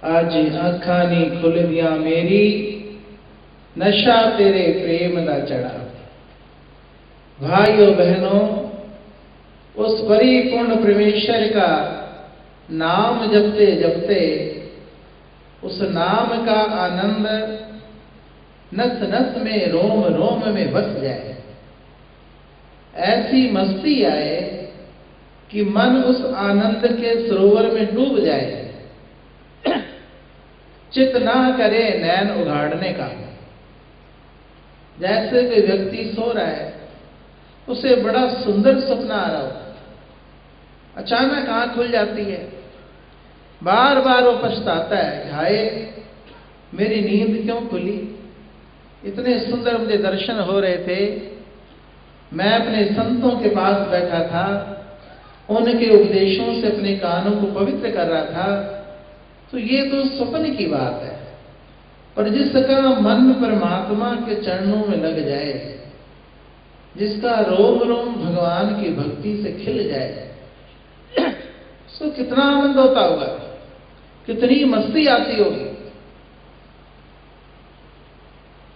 आज आँखां नी खुल दिया मेरी, नशा तेरे प्रेम दा चढ़ा। भाइयों बहनों, उस परिपूर्ण परमेश्वर का नाम जपते जपते उस नाम का आनंद नस नस में, रोम रोम में बस जाए। ऐसी मस्ती आए कि मन उस आनंद के सरोवर में डूब जाए। चित ना करे नैन उघाड़ने का। जैसे कोई व्यक्ति सो रहा है, उसे बड़ा सुंदर सपना आ रहा हो, अचानक आंख खुल जाती है, बार बार वो पछताता है, हाय मेरी नींद क्यों खुली, इतने सुंदर मुझे दर्शन हो रहे थे, मैं अपने संतों के पास बैठा था, उनके उपदेशों से अपने कानों को पवित्र कर रहा था, तो ये तो स्वप्न की बात है। पर जिसका मन परमात्मा के चरणों में लग जाए, जिसका रोम रोम भगवान की भक्ति से खिल जाए, उसको कितना आनंद होता होगा, कितनी मस्ती आती होगी।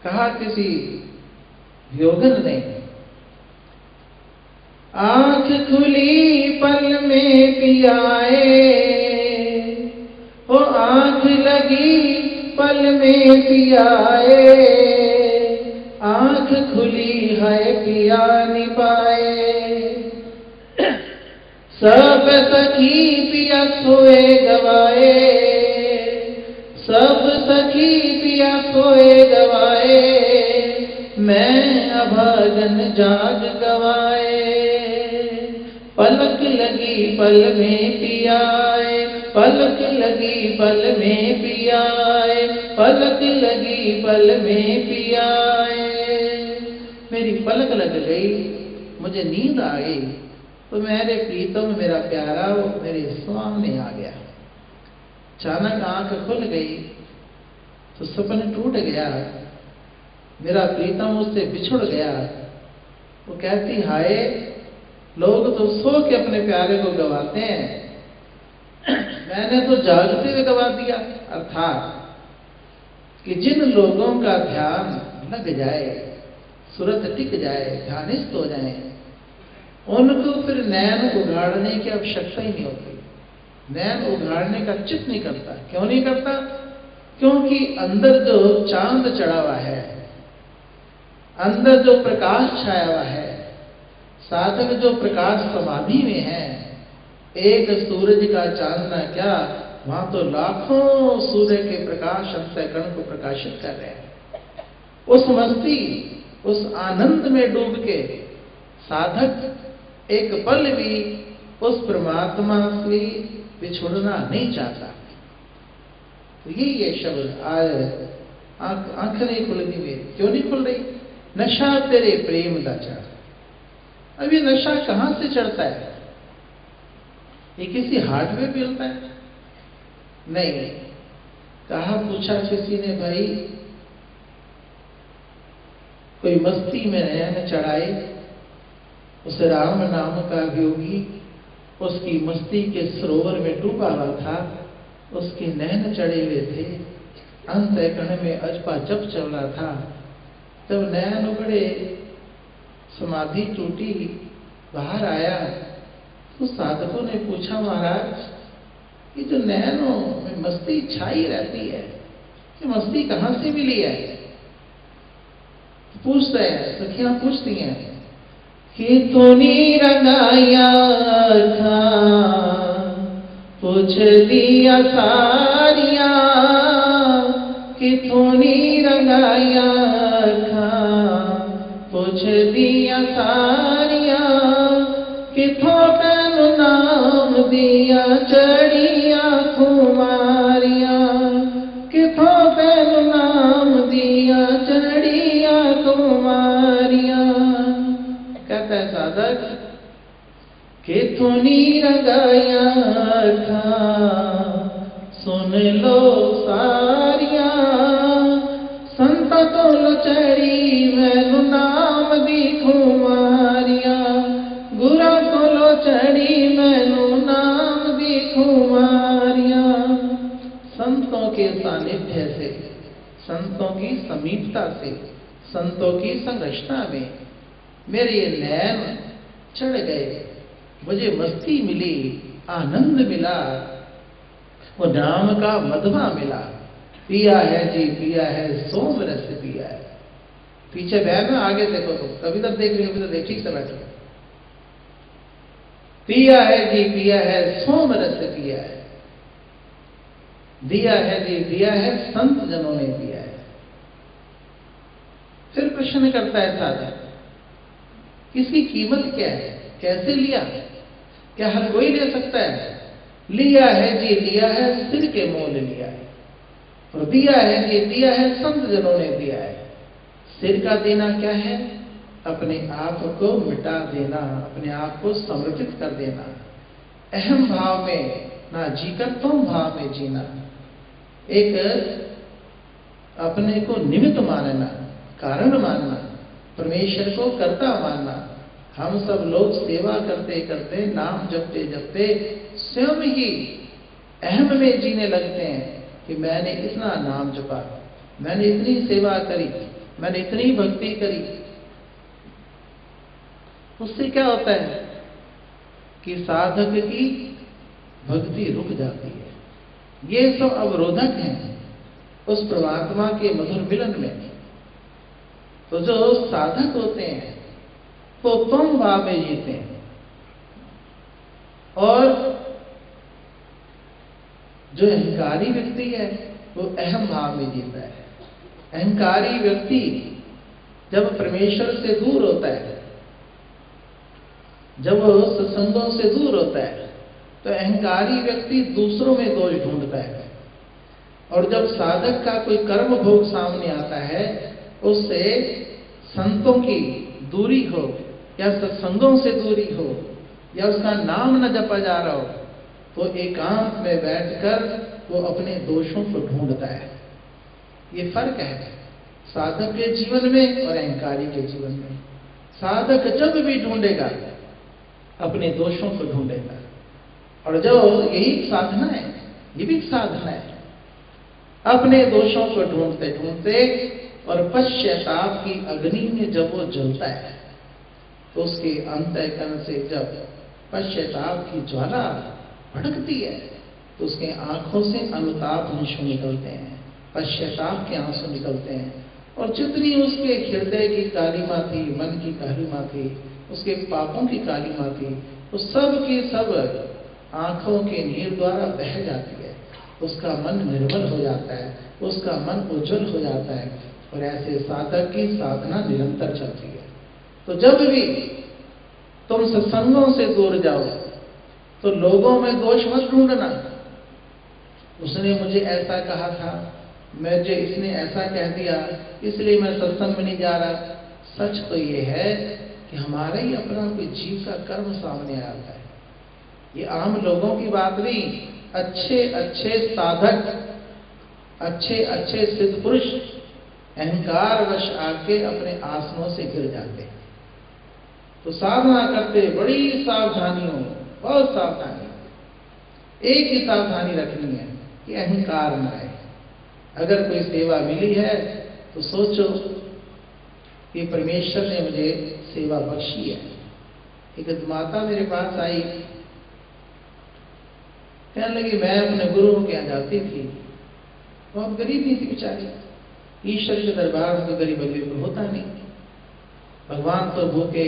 कहा किसी योगन ने, आंख खुली पल में पियाए, वो आंख लगी पल में पियाए, आंख खुली है पिया नहीं पाए। सब सखी पिया सोए गवाए, सब सखी पिया सोए गवाए, मैं अभागन जाग गवाए। पलक लगी पल में पियाए, पलक लगी पल में पियाए, पलक लगी पल में पियाए। मेरी पलक लग गई, मुझे नींद आ गई, तो मेरे प्रीतम मेरा प्यारा वो मेरे सामने आ गया। अचानक आंख खुल गई तो सपन टूट गया, मेरा प्रीतम उससे बिछुड़ गया। वो कहती, हाय लोग तो सो के अपने प्यारे को गवाते हैं, मैंने तो जागते हुए गवा दिया। अर्थात कि जिन लोगों का ध्यान लग जाए, सूरत टिक जाए, ध्यानिष्ठ हो जाए, उनको फिर नैन उघाड़ने की आवश्यकता ही नहीं होती। नैन उघाड़ने का चित नहीं करता। क्यों नहीं करता? क्योंकि अंदर जो चांद चढ़ा हुआ है, अंदर जो प्रकाश छाया हुआ है, साधक जो प्रकाश समाधि में है, एक सूरज का चांदना क्या, वहां तो लाखों सूर्य के प्रकाश अंतःकरण को प्रकाशित कर रहे हैं। उस मस्ती, उस आनंद में डूब के साधक एक पल भी उस परमात्मा से बिछुड़ना नहीं चाहता। तो ये शब्द आज आंख नहीं खुल रही मेरी। क्यों नहीं खुल रही? नशा तेरे प्रेम दा चढ़। अब ये नशा कहां से चढ़ता है? ये किसी हार्डवेयर पे मिलता है? नहीं। कहा, पूछा किसी ने, भाई कोई मस्ती में नैन चढ़ाए, उस राम नाम का योगी उसकी मस्ती के सरोवर में डूबा हुआ था, उसके नैन चढ़े हुए थे, अंतःकरण में अजपा जप चल रहा था। जब नैन उगड़े, समाधि टूटी, बाहर आया, तो साधकों ने पूछा, महाराज ये जो नैनों में मस्ती छाई रहती है, ये मस्ती कहां से मिली है? पूछते हैं, सखियां पूछती हैं कि तूनी रंगाया था, पूछ दिया सारिया, कि तूनी रंगाया था, पूछ दिया सारिया, कि थोटन नाम दिया चढ़िया कुमारिया, कि थोटन नाम दिया चढ़िया कुमारिया। कहता है साधक कि तूनी रंगाया था, सुन लो सारिया, संत को चढ़ी मैनू नाम दी कुमारिया, गुरा को चढ़ी मैनू नाम दी कुमारिया। संतों के सानिध्य से, संतों की समीपता से, संतों की संरचना में मेरे ये नैन चढ़ गए, मुझे मस्ती मिली, आनंद मिला, वो नाम का मधुआ मिला। पिया है जी पिया है, सोम रस पिया है। पीछे बहन में आगे देखो, तो कभी तक देख रही हो, कभी तक ठीक से बैठो। पिया है जी पिया है, सोम रस पिया है, दिया है जी दिया है, संत जनों ने दिया है। फिर प्रश्न करता है साधक, इसकी कीमत क्या है, कैसे लिया, क्या हर कोई ले सकता है? लिया है जी लिया है, सिर के मोल लिया है, और दिया है जी दिया है, संत जनों ने दिया है। सिर का देना क्या है? अपने आप को मिटा देना, अपने आप को समर्पित कर देना, अहम भाव में ना जीकर तुम भाव में जीना, एक अपने को निमित्त मानना, कारण मानना, परमेश्वर को कर्ता मानना। हम सब लोग सेवा करते करते, नाम जपते जपते स्वयं ही अहम में जीने लगते हैं कि मैंने इतना नाम जपा, मैंने इतनी सेवा करी, मैंने इतनी भक्ति करी। उससे क्या होता है कि साधक की भक्ति रुक जाती है। ये सब अवरोधक हैं उस परमात्मा के मधुर मिलन में। तो जो साधक होते हैं वो तुम भाव में जीते हैं, और जो अहंकारी व्यक्ति है वो अहम भाव में जीता है। अहंकारी व्यक्ति जब परमेश्वर से दूर होता है, जब वो सत्संगों से दूर होता है, तो अहंकारी व्यक्ति दूसरों में दोष ढूंढता है, और जब साधक का कोई कर्म भोग सामने आता है, उससे संतों की दूरी हो या सत्संगों से दूरी हो या उसका नाम न जपा जा रहा हो, तो एकांत में बैठकर वो अपने दोषों को ढूंढता है। ये फर्क है साधक के जीवन में और अहंकारी के जीवन में। साधक जब भी ढूंढेगा अपने दोषों को ढूंढेगा, और जो यही साधना है, ये भी साधना है। अपने दोषों को ढूंढते ढूंढते और पश्चाताप की अग्नि में जब वो जलता है, तो उसके अंतःकरण से जब पश्चाताप की ज्वाला भड़कती है, तो उसके आंखों से अनुताप आंसू निकलते हैं, पश्चाताप के आंसू निकलते हैं। और जितनी उसके हृदय की कालिमा थी, मन की कालिमा थी, उसके पापों की कालिमा थी, वो सब की सब आंखों के नीर द्वारा बह जाती है। उसका मन निर्मल हो जाता है, उसका मन उज्जवल हो जाता है, और ऐसे साधक की साधना निरंतर चलती है। तो जब भी तुम सत्संगों से दूर जाओ तो लोगों में दोष मत ढूंढना। उसने मुझे ऐसा कहा था, मुझे इसने ऐसा कह दिया, इसलिए मैं सत्संग में नहीं जा रहा। सच तो ये है कि हमारा ही अपना कोई जीव का कर्म सामने आता है। ये आम लोगों की बात नहीं, अच्छे अच्छे साधक, अच्छे अच्छे सिद्ध पुरुष अहंकार वश आके अपने आसनों से गिर जाते हैं। तो साधना करते बड़ी सावधानी हो, बहुत सावधानी, एक ही सावधानी रखनी है कि अहंकार न आए। अगर कोई सेवा मिली है तो सोचो कि परमेश्वर ने मुझे सेवा बख्शी है। एक माता मेरे पास आई, कहने लगी मैं अपने गुरुओं के यहाँ जाती थी, बहुत गरीब नहीं थी बेचारी, ईश्वर के दरबार में तो गरीब अमीर होता नहीं, भगवान तो भूखे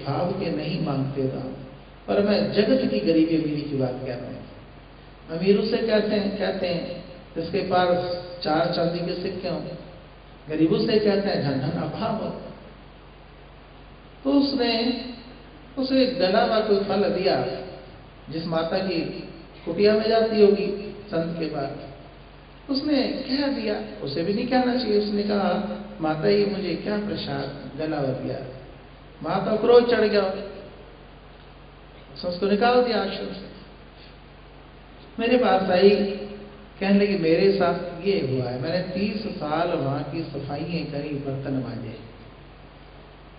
भाव के नहीं मांगते था। पर मैं जगत की गरीबी अमीरी की बात कर रहा हूँ। अमीर उसे कहते हैं जिसके पास 4 चांदी के सिक्के हों, गरीबों से कहते हैं धन धन अभाव हो। तो उसने उसे गला हुआ कोई फल दिया, जिस माता की कुटिया में जाती होगी संत के पास, उसने कह दिया, उसे भी नहीं कहना चाहिए। उसने कहा माता ये मुझे क्या प्रसाद गला हुआ दिया। माता क्रोध चढ़ गया, उसको निकाल दिया आश्रम से। मेरे पास आई, कहने लगी मेरे साथ ये हुआ है, मैंने 30 साल वहां की सफाइयां करी, बर्तन मांजे।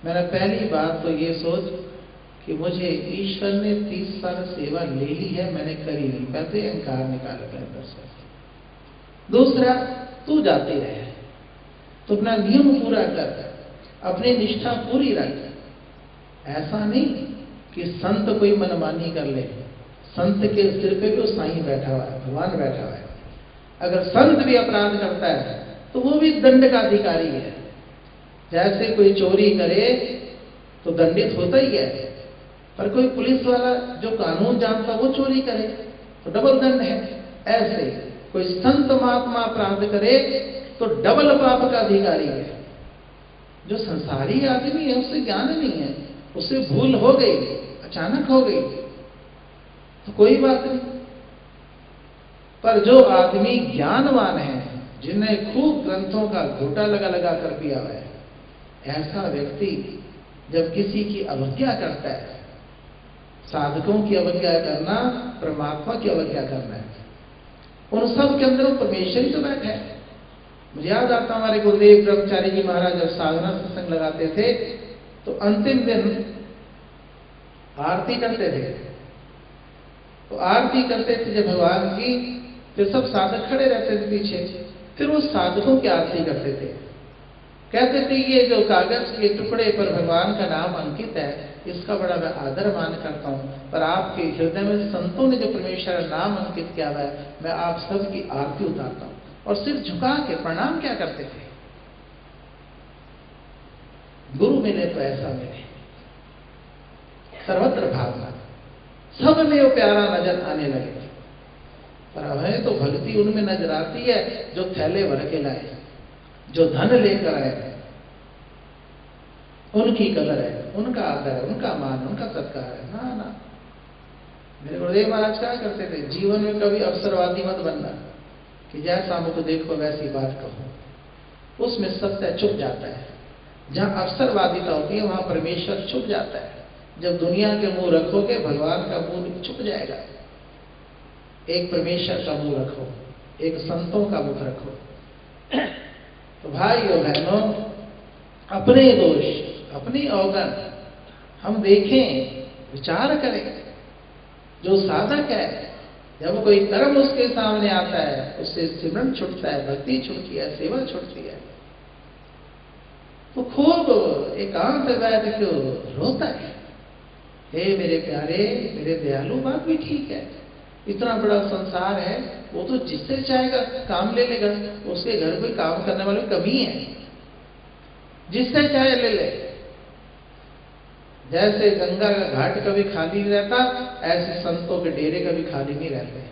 मैंने पहली बात तो ये सोच कि मुझे ईश्वर ने 30 साल सेवा ले ली है, मैंने करी नहीं। कहते अहंकार निकाल अपने अंदर से। दूसरा, तू जाती रहे तो अपना नियम पूरा कर, अपनी निष्ठा पूरी रख। ऐसा नहीं कि संत कोई मनमानी कर ले। संत के सिर पे भी साईं बैठा हुआ है, भगवान बैठा हुआ है। अगर संत भी अपराध करता है तो वो भी दंड का अधिकारी है। जैसे कोई चोरी करे तो दंडित होता ही है, पर कोई पुलिस वाला जो कानून जानता वो चोरी करे तो डबल दंड है। ऐसे कोई संत महात्मा अपराध करे तो डबल पाप का अधिकारी है। जो संसारी आदमी है उससे ज्ञान नहीं है, उससे भूल हो गई, अचानक हो गई तो कोई बात नहीं। पर जो आदमी ज्ञानवान है, जिन्हें खूब ग्रंथों का घोटा लगा लगा कर पिया हुआ है, ऐसा व्यक्ति जब किसी की अवज्ञा करता है, साधकों की अवज्ञा करना परमात्मा की अवज्ञा करना है। उन सब के अंदर परमेश्वर ही तो बैठा है। मुझे याद आता हमारे गुरुदेव ब्रह्मचारी जी महाराज जब साधना सत्संग लगाते थे तो अंतिम दिन आरती करते थे। तो आरती करते थे जब भगवान की, फिर सब साधक खड़े रहते थे पीछे, फिर वो साधकों की आरती करते थे। कहते थे ये जो कागज के टुकड़े पर भगवान का नाम अंकित है, इसका बड़ा मैं आदर मान करता हूं, पर आपके हृदय में संतों ने जो परमेश्वर का नाम अंकित किया हुआ है, मैं आप सबकी आरती उतारता हूं। और सिर झुका के प्रणाम क्या करते थे। गुरु मिले तो ऐसा मिले, सर्वत्र भावना, सब में वो प्यारा नजर आने लगे। पर हमें तो भक्ति उनमें नजर आती है जो थैले भर के लाए, जो धन लेकर आए, उनकी कदर है, उनका आदर है, उनका मान, उनका सत्कार है। ना ना, मेरे गुरुदेव महाराज क्या करते थे, जीवन में कभी अवसरवादी मत बनना कि जैसा मुझको देखो वैसी बात कहो। उसमें सत्य छुप जाता है। जहां अवसरवादिता होती है वहां परमेश्वर छुप जाता है। जब दुनिया के मुंह रखोगे भगवान का मुंह छुप जाएगा। एक परमेश्वर का मुंह रखो, एक संतों का मुख रखो। तो भाइयों बहनों, अपने दोष, अपनी अवगुण हम देखें, विचार करें। जो साधक है, जब कोई कर्म उसके सामने आता है, उससे सिमरन छूटता है, भक्ति छूटती है, सेवा छूटती है, तो खूब एकांत बैठ के रोता है, हे मेरे प्यारे, मेरे दयालु, बात भी ठीक है। इतना बड़ा संसार है, वो तो जिससे चाहेगा काम ले लेगा। उसके घर कोई काम करने वाली कमी है, जिससे चाहे ले ले। जैसे गंगा का घाट कभी खाली नहीं रहता, ऐसे संतों के डेरे कभी खाली नहीं रहते।